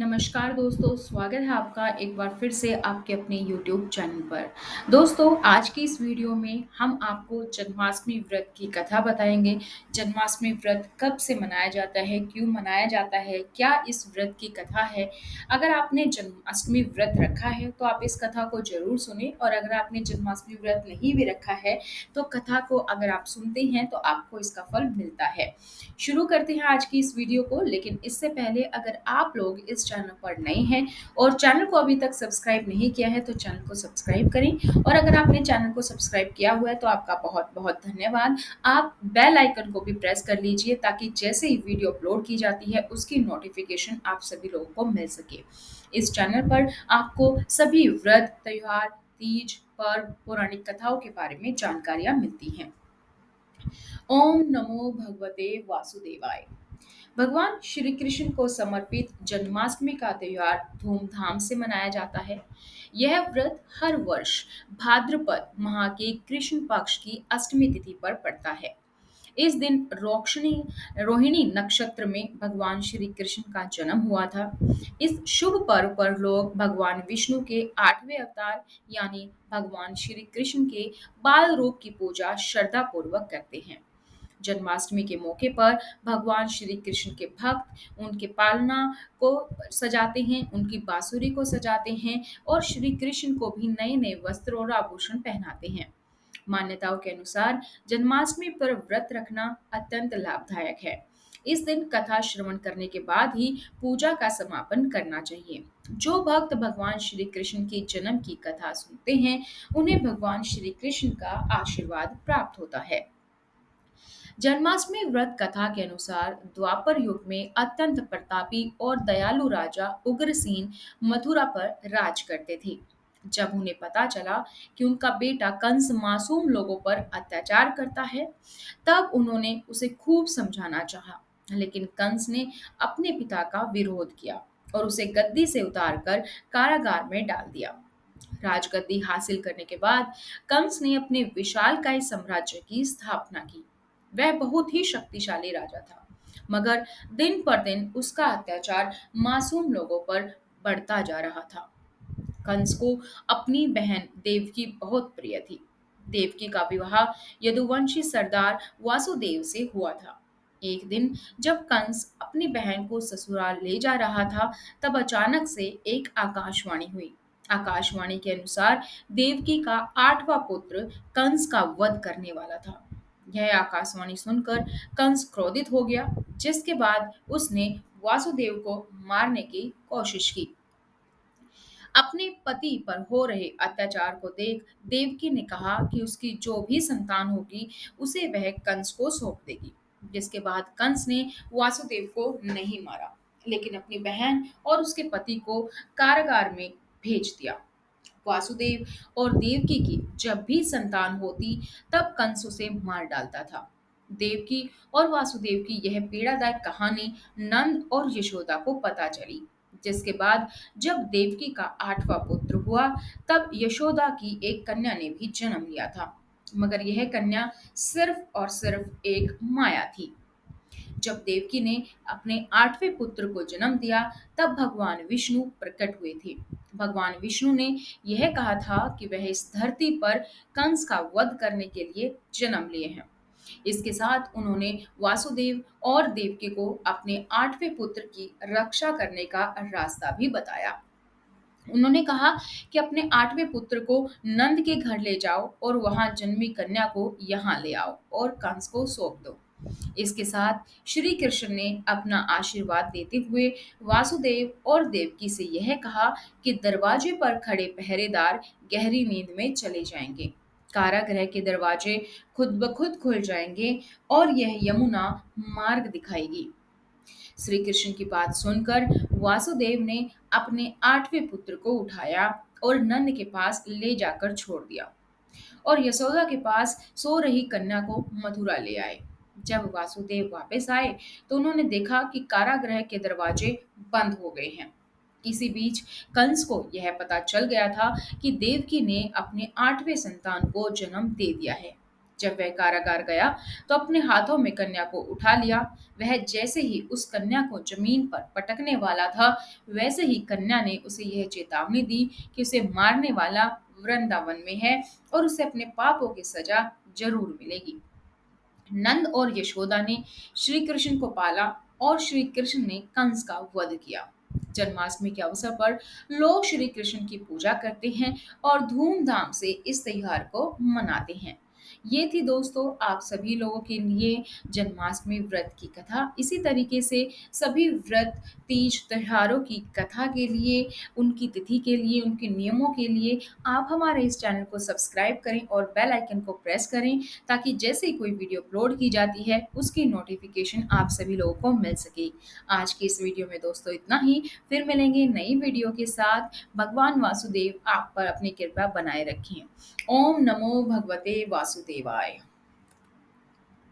नमस्कार दोस्तों, स्वागत है आपका एक बार फिर से आपके अपने यूट्यूब चैनल पर। दोस्तों, आज की इस वीडियो में हम आपको जन्माष्टमी व्रत की कथा बताएँगे। जन्माष्टमी व्रत कब से मनाया जाता है, क्यों मनाया जाता है, क्या इस व्रत की कथा है? अगर आपने जन्माष्टमी व्रत रखा है, तो आप इस कथा को ज़रूर सुनें और अगर आपने जन्माष्टमी व्रत नहीं भी रखा है, तो कथा को अगर आप सुनते हैं, तो आपको इसका फल मिलता है। शुरू करते हैं आज की इस वीडियो को, लेकिन इससे पहले अगर आप लोग इस चैनल पर नए हैं और चैनल को अभी तक सब्सक्राइब नहीं किया है तो चैनल को सब्सक्राइब करें और अगर आपने चैनल को सब्सक्राइब किया हुआ है तो आपका बहुत बहुत धन्यवाद। आप बेल आइकन को भी प्रेस कर लीजिए ताकि जैसे ही वीडियो अपलोड की जाती है उसकी नोटिफिकेशन आप सभी लोगों को मिल सके। इस चैनल पर आपको सभी व्रत, त्योहार, तीज, पर्व, पौराणिक कथाओं के बारे में जानकारियां मिलती हैं। ओम नमो भगवते वासुदेवाय। भगवान श्री कृष्ण को समर्पित जन्माष्टमी का त्योहार धूमधाम से मनाया जाता है। यह व्रत हर वर्ष भाद्रपद माह के कृष्ण पक्ष की अष्टमी तिथि पर पड़ता है। इस दिन रोहिणी नक्षत्र में भगवान श्री कृष्ण का जन्म हुआ था। इस शुभ पर्व पर लोग भगवान विष्णु के 8वें अवतार यानी भगवान श्री कृष्ण के बाल रूप की पूजा श्रद्धा पूर्वक करते हैं। जन्माष्टमी के मौके पर भगवान श्री कृष्ण के भक्त उनके पालना को सजाते हैं, उनकी बांसुरी को सजाते हैं और श्री कृष्ण को भी नए नए वस्त्र और आभूषण पहनाते हैं। मान्यताओं के अनुसार जन्माष्टमी पर व्रत रखना अत्यंत लाभदायक है। इस दिन कथा श्रवण करने के बाद ही पूजा का समापन करना चाहिए। जो भक्त भगवान श्री कृष्ण के जन्म की कथा सुनते हैं, उन्हें भगवान श्री कृष्ण का आशीर्वाद प्राप्त होता है। जन्माष्टमी व्रत कथा के अनुसार द्वापर युग में अत्यंत प्रतापी और दयालु राजा उग्रसेन मथुरा पर राज करते थे। जब उन्हें पता चला कि उनका बेटा कंस मासूम लोगों पर अत्याचार करता है, तब उन्होंने उसे खूब समझाना चाहा, लेकिन कंस ने अपने पिता का विरोध किया और उसे गद्दी से उतारकर कारागार में डाल दिया। राजगद्दी हासिल करने के बाद कंस ने अपने विशालकाय साम्राज्य की स्थापना की। वह बहुत ही शक्तिशाली राजा था, मगर दिन पर दिन उसका अत्याचार मासूम लोगों पर बढ़ता जा रहा था। कंस को अपनी बहन देवकी बहुत प्रिय थी। देवकी का विवाह यदुवंशी सरदार वासुदेव से हुआ था। एक दिन जब कंस अपनी बहन को ससुराल ले जा रहा था, तब अचानक से एक आकाशवाणी हुई। आकाशवाणी के अनुसार देवकी का 8वां पुत्र कंस का वध करने वाला था। यह आकाशवाणी सुनकर कंस क्रोधित हो गया, जिसके बाद उसने वासुदेव को मारने की कोशिश की। अपने पति पर हो रहे अत्याचार को देख देवकी ने कहा कि उसकी जो भी संतान होगी उसे वह कंस को सौंप देगी। जिसके बाद कंस ने वासुदेव को नहीं मारा, लेकिन अपनी बहन और उसके पति को कारागार में भेज दिया। वासुदेव और देवकी की जब भी संतान होती, तब कंस उसे मार डालता था। देवकी और वासुदेव की यह पीड़ादायक कहानी नंद और यशोदा को पता चली, जिसके बाद जब देवकी का 8वां पुत्र हुआ, तब यशोदा की एक कन्या ने भी जन्म लिया था। मगर यह कन्या सिर्फ और सिर्फ एक माया थी। जब देवकी ने अपने 8वें पुत्र को जन्म दिया, तब भगवान विष्णु प्रकट हुए थे। भगवान विष्णु ने यह कहा था कि वह इस धरती पर कंस का वध करने के लिए जन्म लिए हैं। इसके साथ उन्होंने वासुदेव और देवकी को अपने 8वें पुत्र की रक्षा करने का रास्ता भी बताया। उन्होंने कहा कि अपने 8वें पुत्र को नंद के घर ले जाओ और वहां जन्मी कन्या को यहाँ ले आओ और कंस को सौंप दो। इसके साथ श्री कृष्ण ने अपना आशीर्वाद देते हुए वासुदेव और देवकी से यह कहा कि दरवाजे पर खड़े पहरेदार गहरी नींद में चले जाएंगे। कारागृह के दरवाजे खुद ब खुद खुल जाएंगे और यह यमुना मार्ग दिखाएगी। श्री कृष्ण की बात सुनकर वासुदेव ने अपने 8वें पुत्र को उठाया और नंद के पास ले जाकर छोड़ दिया और यशोदा के पास सो रही कन्या को मथुरा ले आए। जब वासुदेव वापस आए तो उन्होंने देखा कि कारागृह के दरवाजे बंद हो गए हैं। इसी बीच कंस को यह पता चल गया था कि देवकी ने अपने 8वें संतान को जन्म दे दिया है। जब वह कारागार गया तो अपने हाथों में कन्या को उठा लिया। वह जैसे ही उस कन्या को जमीन पर पटकने वाला था, वैसे ही कन्या ने उसे यह चेतावनी दी कि उसे मारने वाला वृंदावन में है और उसे अपने पापों की सजा जरूर मिलेगी। नंद और यशोदा ने श्री कृष्ण को पाला और श्री कृष्ण ने कंस का वध किया। जन्माष्टमी के अवसर पर लोग श्री कृष्ण की पूजा करते हैं और धूमधाम से इस त्योहार को मनाते हैं। ये थी दोस्तों आप सभी लोगों के लिए जन्माष्टमी व्रत की कथा। इसी तरीके से सभी व्रत, तीज, त्योहारों की कथा के लिए, उनकी तिथि के लिए, उनके नियमों के लिए आप हमारे इस चैनल को सब्सक्राइब करें और बेल आइकन को प्रेस करें, ताकि जैसे ही कोई वीडियो अपलोड की जाती है उसकी नोटिफिकेशन आप सभी लोगों को मिल सके। आज की इस वीडियो में दोस्तों इतना ही। फिर मिलेंगे नई वीडियो के साथ। भगवान वासुदेव आप पर अपनी कृपा बनाए रखें। ओम नमो भगवते वासुदेवाय।